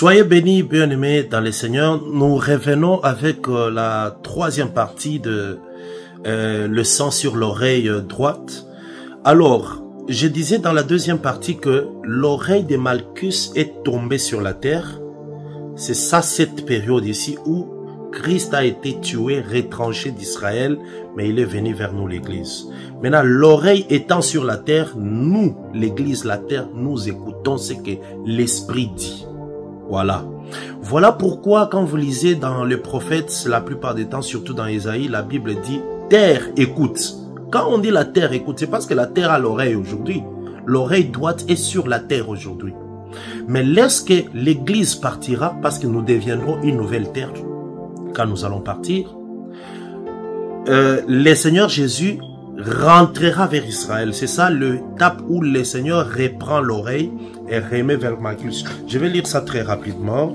Soyez bénis, bien-aimés dans le Seigneur. Nous revenons avec la troisième partie de le sang sur l'oreille droite. Alors, je disais dans la deuxième partie que l'oreille de Malchus est tombée sur la terre. C'est ça, cette période ici où Christ a été tué, retranché d'Israël, mais il est venu vers nous, l'Église. Maintenant, l'oreille étant sur la terre, nous, l'Église, la terre, nous écoutons ce que l'Esprit dit. Voilà. Voilà pourquoi quand vous lisez dans les prophètes, la plupart des temps, surtout dans Ésaïe, la Bible dit « Terre, écoute ». Quand on dit la terre écoute, c'est parce que la terre a l'oreille aujourd'hui. L'oreille droite est sur la terre aujourd'hui. Mais lorsque l'Église partira, parce que nous deviendrons une nouvelle terre, quand nous allons partir, le Seigneur Jésus rentrera vers Israël. C'est ça l'étape où le Seigneur reprend l'oreille et remet vers Malchus. Je vais lire ça très rapidement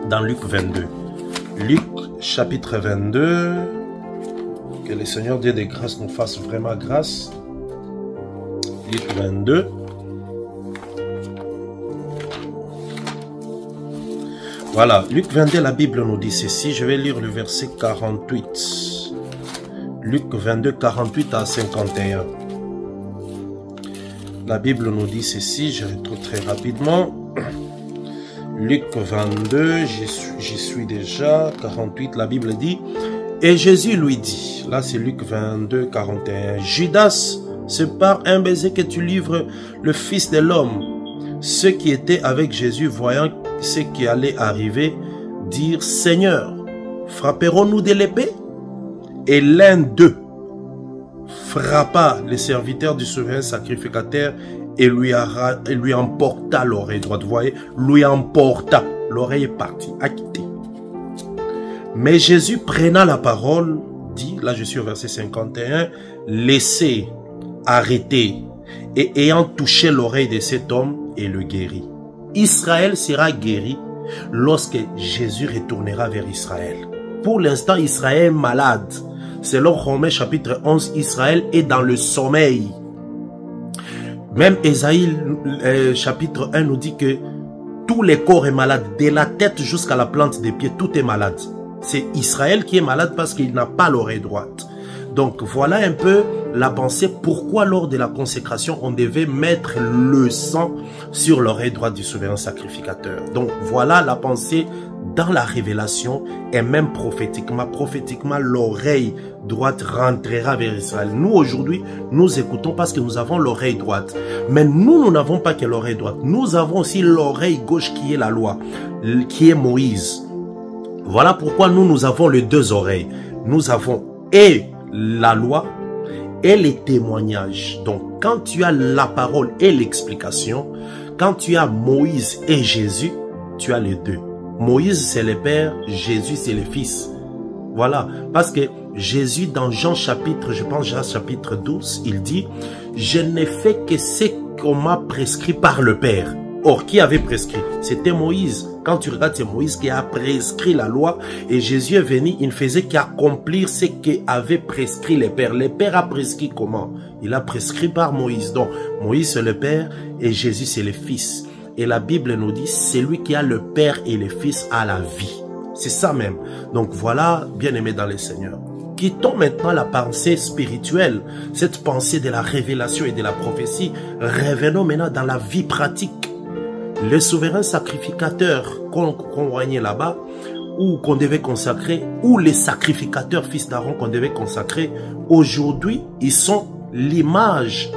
dans Luc 22. Luc chapitre 22. Que le Seigneur Dieu des grâces nous fasse vraiment grâce. Luc 22. Voilà, Luc 22, la Bible nous dit ceci. Je vais lire le verset 48. Luc 22, 48 à 51. La Bible nous dit ceci, je retrouve très rapidement. Luc 22, j'y suis déjà. 48, la Bible dit, et Jésus lui dit, là c'est Luc 22, 41, Judas, c'est par un baiser que tu livres le Fils de l'homme. Ceux qui étaient avec Jésus, voyant ce qui allait arriver, dirent, Seigneur, frapperons-nous de l'épée? Et l'un d'eux frappa le serviteur du souverain sacrificateur et lui emporta l'oreille droite. Vous voyez, lui emporta. L'oreille est partie, a quitté. Mais Jésus prenant la parole, dit, là je suis au verset 51, laissez, arrêtez, et ayant touché l'oreille de cet homme, et le guérit. Israël sera guéri lorsque Jésus retournera vers Israël. Pour l'instant, Israël est malade. Selon Romains chapitre 11, Israël est dans le sommeil. Même Ésaïe chapitre 1 nous dit que tout le corps est malade, de la tête jusqu'à la plante des pieds, tout est malade. C'est Israël qui est malade parce qu'il n'a pas l'oreille droite. Donc voilà un peu la pensée pourquoi lors de la consécration on devait mettre le sang sur l'oreille droite du souverain sacrificateur. Donc voilà la pensée dans la révélation et même prophétiquement. Prophétiquement, l'oreille droite rentrera vers Israël. Nous aujourd'hui, nous écoutons parce que nous avons l'oreille droite. Mais nous n'avons pas que l'oreille droite. Nous avons aussi l'oreille gauche qui est la loi, qui est Moïse. Voilà pourquoi nous avons les deux oreilles. Nous avons et la loi et les témoignages. Donc, quand tu as la parole et l'explication, quand tu as Moïse et Jésus, tu as les deux. Moïse, c'est le Père, Jésus, c'est le Fils. Voilà, parce que Jésus, dans Jean chapitre, je pense Jean chapitre 12, il dit, je n'ai fait que ce qu'on m'a prescrit par le Père. Or, qui avait prescrit? C'était Moïse. Quand tu regardes, c'est Moïse qui a prescrit la loi. Et Jésus est venu, il ne faisait qu'accomplir ce qu'avait prescrit le Père. Le Père a prescrit comment? Il a prescrit par Moïse. Donc, Moïse c'est le Père et Jésus c'est le Fils. Et la Bible nous dit, celui qui a le Père et le Fils a la vie. C'est ça même. Donc voilà, bien-aimés dans le Seigneur. Quittons maintenant la pensée spirituelle, cette pensée de la révélation et de la prophétie. Revenons maintenant dans la vie pratique. Le souverain sacrificateur qu'on voyait là-bas, ou qu'on devait consacrer, ou les sacrificateurs fils d'Aaron qu'on devait consacrer, aujourd'hui, ils sont l'image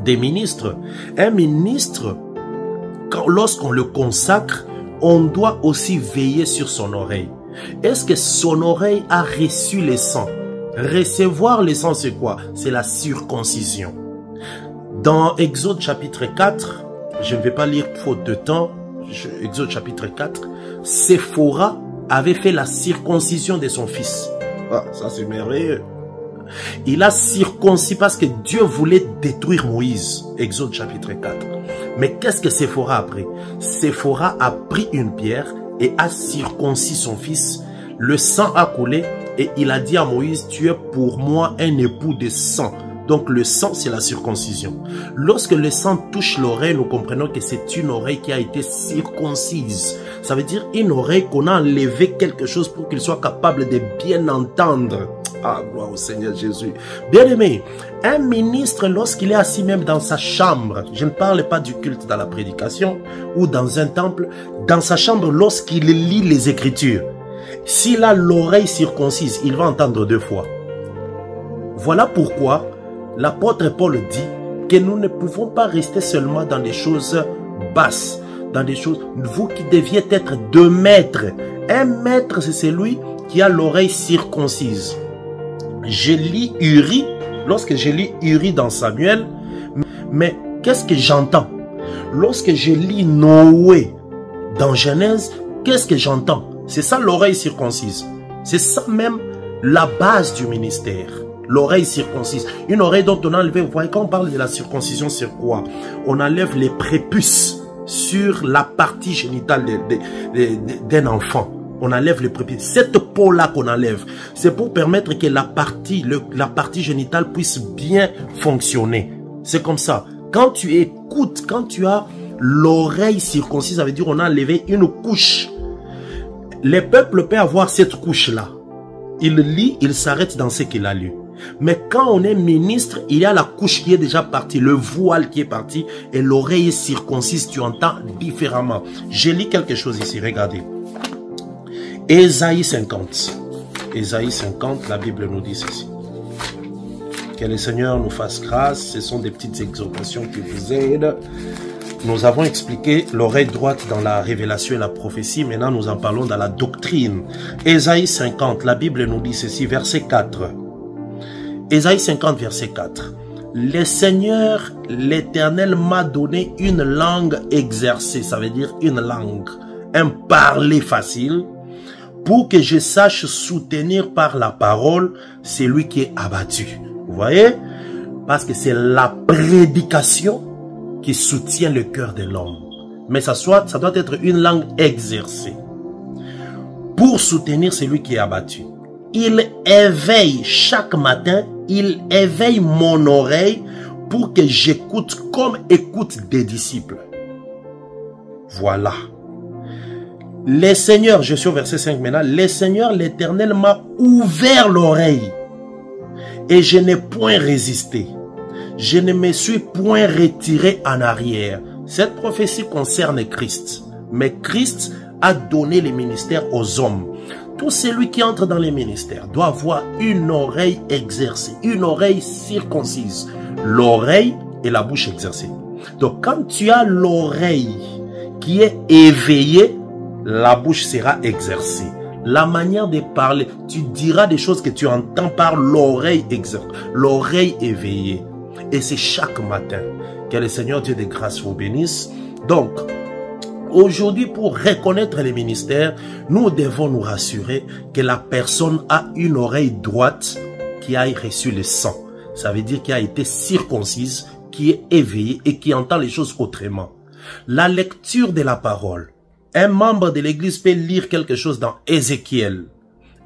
des ministres. Un ministre, lorsqu'on le consacre, on doit aussi veiller sur son oreille. Est-ce que son oreille a reçu le sang? Recevoir le sang, c'est quoi? C'est la circoncision. Dans Exode chapitre 4, je ne vais pas lire faute de temps, Exode chapitre 4, Séphora avait fait la circoncision de son fils. Ah, ça c'est merveilleux. Il a circoncis parce que Dieu voulait détruire Moïse. Exode chapitre 4. Mais qu'est-ce que Séphora a pris? Séphora a pris une pierre et a circoncis son fils. Le sang a coulé et il a dit à Moïse, tu es pour moi un époux de sang. Donc le sang, c'est la circoncision. Lorsque le sang touche l'oreille, nous comprenons que c'est une oreille qui a été circoncise. Ça veut dire une oreille qu'on a enlevé quelque chose pour qu'il soit capable de bien entendre. Ah, gloire au Seigneur Jésus. Bien-aimé, un ministre, lorsqu'il est assis même dans sa chambre, je ne parle pas du culte dans la prédication ou dans un temple, dans sa chambre, lorsqu'il lit les Écritures, s'il a l'oreille circoncise, il va entendre 2 fois. Voilà pourquoi l'apôtre Paul dit que nous ne pouvons pas rester seulement dans des choses basses, dans des choses, vous qui deviez être 2 maîtres. Un maître, c'est celui qui a l'oreille circoncise. Je lis Uri, lorsque je lis Uri dans Samuel, mais qu'est-ce que j'entends? Lorsque je lis Noé dans Genèse, qu'est-ce que j'entends? C'est ça l'oreille circoncise. C'est ça même la base du ministère. L'oreille circoncise. Une oreille dont on a enlevé, vous voyez, quand on parle de la circoncision, c'est quoi? On enlève les prépuces sur la partie génitale d'un enfant. On enlève les prépuces. Cette peau-là qu'on enlève, c'est pour permettre que la partie génitale puisse bien fonctionner. C'est comme ça. Quand tu écoutes, quand tu as l'oreille circoncise, ça veut dire on a enlevé une couche. Les peuples peuvent avoir cette couche-là. Il lit, il s'arrête dans ce qu'il a lu. Mais quand on est ministre, il y a la couche qui est déjà partie, le voile qui est parti et l'oreille est circoncise, tu entends différemment. Je lis quelque chose ici, regardez. Ésaïe 50. Ésaïe 50, la Bible nous dit ceci. Que le Seigneur nous fasse grâce, ce sont des petites exhortations qui vous aident. Nous avons expliqué l'oreille droite dans la révélation et la prophétie. Maintenant, nous en parlons dans la doctrine. Ésaïe 50, la Bible nous dit ceci, verset 4. Ésaïe 50, verset 4. Le Seigneur, l'Éternel, m'a donné une langue exercée. Ça veut dire une langue, un parler facile, pour que je sache soutenir par la parole celui qui est abattu. Vous voyez? Parce que c'est la prédication qui soutient le cœur de l'homme. Mais ça doit être une langue exercée pour soutenir celui qui est abattu. Il éveille chaque matin, il éveille mon oreille pour que j'écoute comme écoute des disciples. Voilà. Le Seigneur, je suis au verset 5 maintenant, le Seigneur l'Éternel m'a ouvert l'oreille et je n'ai point résisté. Je ne me suis point retiré en arrière. Cette prophétie concerne Christ. Mais Christ a donné les ministères aux hommes. Tout celui qui entre dans les ministères doit avoir une oreille exercée, une oreille circoncise. L'oreille et la bouche exercée. Donc quand tu as l'oreille qui est éveillée, la bouche sera exercée. La manière de parler, tu diras des choses que tu entends par l'oreille exercée, l'oreille éveillée. Et c'est chaque matin. Que le Seigneur Dieu de grâce vous bénisse. Donc, aujourd'hui, pour reconnaître les ministères, nous devons nous rassurer que la personne a une oreille droite qui a reçu le sang. Ça veut dire qu'il a été circoncise, qui est éveillée et qui entend les choses autrement. La lecture de la parole. Un membre de l'église peut lire quelque chose dans Ézéchiel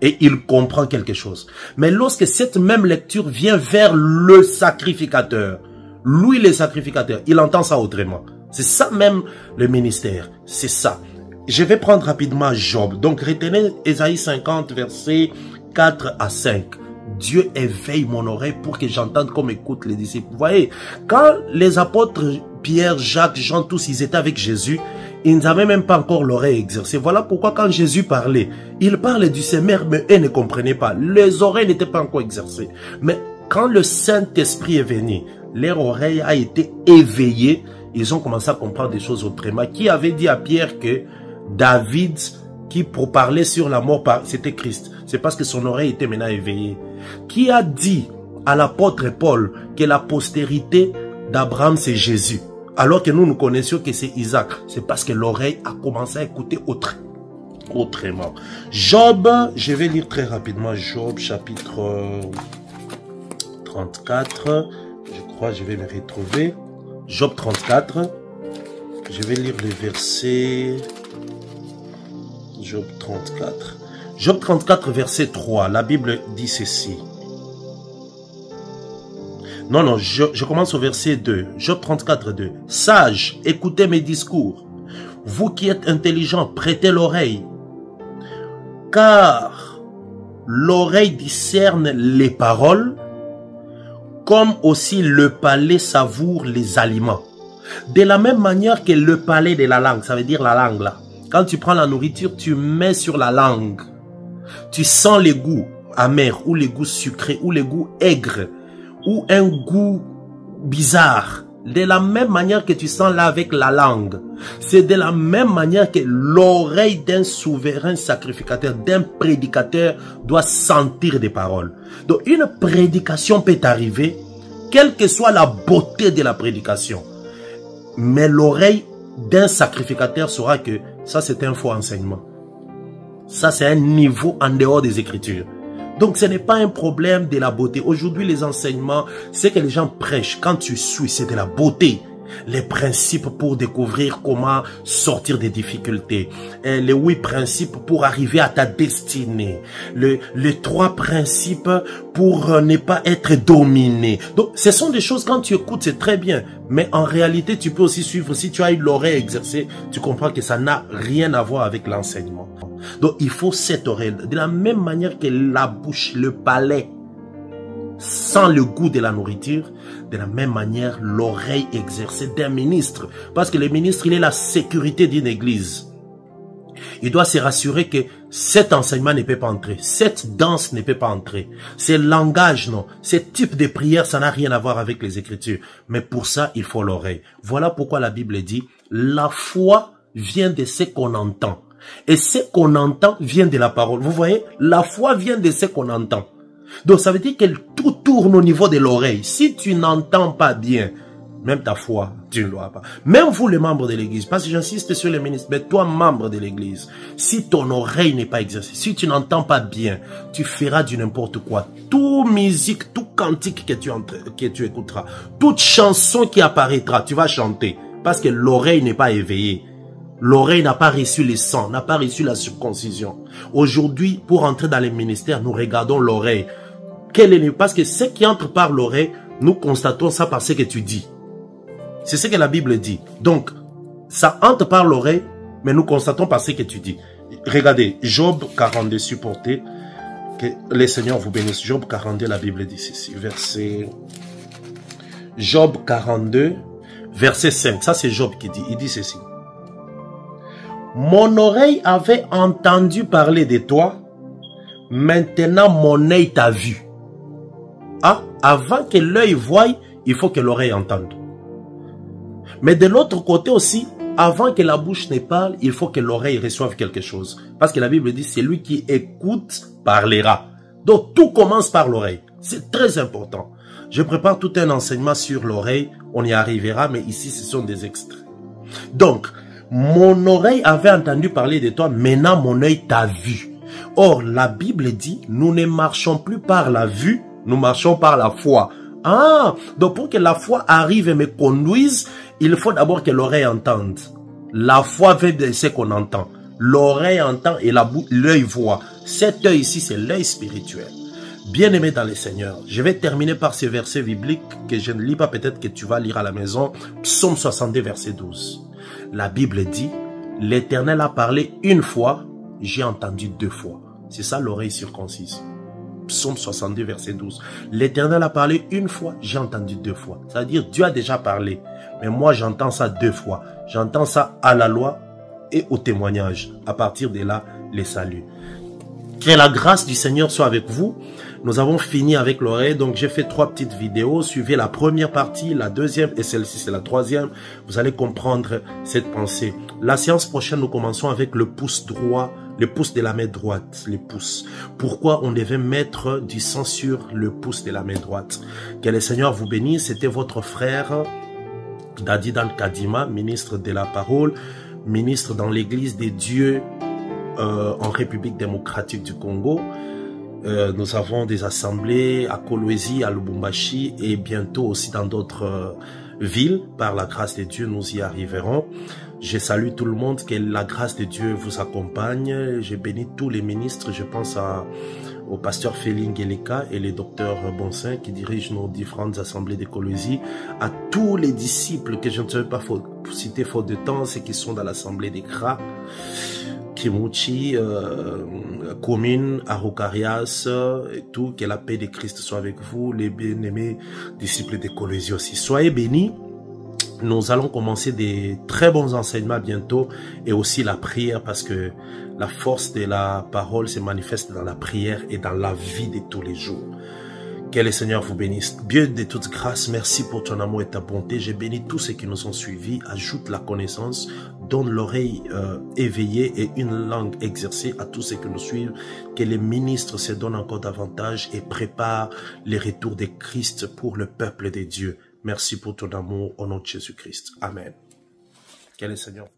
et il comprend quelque chose. Mais lorsque cette même lecture vient vers le sacrificateur, lui le sacrificateur, il entend ça autrement. C'est ça même le ministère. C'est ça. Je vais prendre rapidement Job. Donc retenez Ésaïe 50, versets 4 à 5. Dieu éveille mon oreille pour que j'entende comme écoutent les disciples. Vous voyez, quand les apôtres Pierre, Jacques, Jean, tous, ils étaient avec Jésus, ils n'avaient même pas encore l'oreille exercée. Voilà pourquoi quand Jésus parlait, il parlait du Seigneur, mais eux ne comprenaient pas. Les oreilles n'étaient pas encore exercées. Mais quand le Saint-Esprit est venu, leur oreille a été éveillée. Ils ont commencé à comprendre des choses autrement. Qui avait dit à Pierre que David, qui pour parler sur la mort, c'était Christ. C'est parce que son oreille était maintenant éveillée. Qui a dit à l'apôtre Paul que la postérité d'Abraham c'est Jésus, alors que nous connaissions que c'est Isaac? C'est parce que l'oreille a commencé à écouter autrement. Job, je vais lire très rapidement Job chapitre 34. Je crois que je vais me retrouver. Job 34. Je vais lire les versets. Job 34. Job 34, verset 3. La Bible dit ceci. Non, non, je commence au verset 2. Job 34, 2. Sages, écoutez mes discours. Vous qui êtes intelligents, prêtez l'oreille. Car l'oreille discerne les paroles, comme aussi le palais savoure les aliments. De la même manière que le palais de la langue, ça veut dire la langue là. Quand tu prends la nourriture, tu mets sur la langue. Tu sens les goûts amers, ou les goûts sucrés, ou les goûts aigres, ou un goût bizarre. De la même manière que tu sens là avec la langue. C'est de la même manière que l'oreille d'un souverain sacrificateur, d'un prédicateur doit sentir des paroles. Donc une prédication peut arriver, quelle que soit la beauté de la prédication. Mais l'oreille d'un sacrificateur saura que ça c'est un faux enseignement. Ça c'est un niveau en dehors des Écritures. Donc ce n'est pas un problème de la beauté. Aujourd'hui les enseignements, c'est que les gens prêchent. Quand tu suis, c'est de la beauté. Les principes pour découvrir comment sortir des difficultés. Les 8 principes pour arriver à ta destinée. Les 3 principes pour ne pas être dominé. Donc ce sont des choses, quand tu écoutes, c'est très bien. Mais en réalité, tu peux aussi suivre. Si tu as eu l'oreille exercée, tu comprends que ça n'a rien à voir avec l'enseignement. Donc il faut cette oreille. De la même manière que la bouche, le palais, sans le goût de la nourriture, de la même manière, l'oreille exercée d'un ministre. Parce que le ministre, il est la sécurité d'une église. Il doit se rassurer que cet enseignement ne peut pas entrer. Cette danse ne peut pas entrer. Ce langage, non. Ce type de prière, ça n'a rien à voir avec les Écritures. Mais pour ça, il faut l'oreille. Voilà pourquoi la Bible dit, la foi vient de ce qu'on entend. Et ce qu'on entend vient de la parole. Vous voyez, la foi vient de ce qu'on entend. Donc ça veut dire que tout tourne au niveau de l'oreille. Si tu n'entends pas bien, même ta foi, tu ne l'auras pas. Même vous les membres de l'église, parce que j'insiste sur les ministres, mais toi membre de l'église, si ton oreille n'est pas exercée, si tu n'entends pas bien, tu feras du n'importe quoi. Toute musique, tout cantique que tu écouteras, toute chanson qui apparaîtra, tu vas chanter. Parce que l'oreille n'est pas éveillée. L'oreille n'a pas reçu le sang, n'a pas reçu la circoncision. Aujourd'hui, pour entrer dans les ministères, nous regardons l'oreille. Parce que ce qui entre par l'oreille, nous constatons ça par ce que tu dis. C'est ce que la Bible dit. Donc, ça entre par l'oreille, mais nous constatons par ce que tu dis. Regardez, Job 42, supporté. Que les seigneurs vous bénissent. Job 42, la Bible dit ceci. Verset... Job 42, verset 5. Ça, c'est Job qui dit. Il dit ceci. Mon oreille avait entendu parler de toi. Maintenant, mon œil t'a vu. Ah, avant que l'œil voie, il faut que l'oreille entende. Mais de l'autre côté aussi, avant que la bouche ne parle, il faut que l'oreille reçoive quelque chose. Parce que la Bible dit, c'est lui qui écoute, parlera. Donc tout commence par l'oreille. C'est très important. Je prépare tout un enseignement sur l'oreille. On y arrivera, mais ici, ce sont des extraits. Donc, mon oreille avait entendu parler de toi, maintenant mon œil t'a vu. Or, la Bible dit, nous ne marchons plus par la vue, nous marchons par la foi. Ah, donc pour que la foi arrive et me conduise, il faut d'abord que l'oreille entende. La foi vient de ce qu'on entend. L'oreille entend et l'œil voit. Cet œil ici, c'est l'œil spirituel. Bien-aimé dans le Seigneur, je vais terminer par ces versets bibliques que je ne lis pas, peut-être que tu vas lire à la maison. Psaume 62, verset 12. La Bible dit, l'Éternel a parlé une fois, j'ai entendu 2 fois. C'est ça l'oreille circoncise. Psaume 62, verset 12. L'Éternel a parlé une fois, j'ai entendu 2 fois. C'est-à-dire, Dieu a déjà parlé. Mais moi, j'entends ça 2 fois. J'entends ça à la loi et au témoignage. À partir de là, les saluts. Que la grâce du Seigneur soit avec vous. Nous avons fini avec l'oreille. Donc, j'ai fait 3 petites vidéos. Suivez la première partie, la deuxième et celle-ci, c'est la troisième. Vous allez comprendre cette pensée. La séance prochaine, nous commençons avec le pouce droit. Le pouce de la main droite, le pouce. Pourquoi on devait mettre du sang sur le pouce de la main droite? Que le Seigneur vous bénisse. C'était votre frère Dadidan Kadima, ministre de la parole, ministre dans l'église des dieux en République démocratique du Congo. Nous avons des assemblées à Kolwezi, à Lubumbashi et bientôt aussi dans d'autres villes. Par la grâce de Dieu, nous y arriverons. Je salue tout le monde, que la grâce de Dieu vous accompagne. Je bénis tous les ministres. Je pense au pasteur Féline Guéleka et les docteurs Bonsin qui dirigent nos différentes assemblées d'écologie, à tous les disciples que je ne sais pas citer faute de temps, ceux qui sont dans l'assemblée des Kra, Kimouchi, Commune, Arukarias et tout, que la paix de Christ soit avec vous, les bien-aimés disciples d'écologie aussi. Soyez bénis. Nous allons commencer des très bons enseignements bientôt et aussi la prière parce que la force de la parole se manifeste dans la prière et dans la vie de tous les jours. Que le Seigneur vous bénisse. Dieu de toute grâce, merci pour ton amour et ta bonté. Je bénis tous ceux qui nous ont suivis. Ajoute la connaissance, donne l'oreille éveillée et une langue exercée à tous ceux qui nous suivent. Que les ministres se donnent encore davantage et préparent les retours de Christ pour le peuple de Dieu. Merci pour ton amour au nom de Jésus-Christ. Amen. Que le Seigneur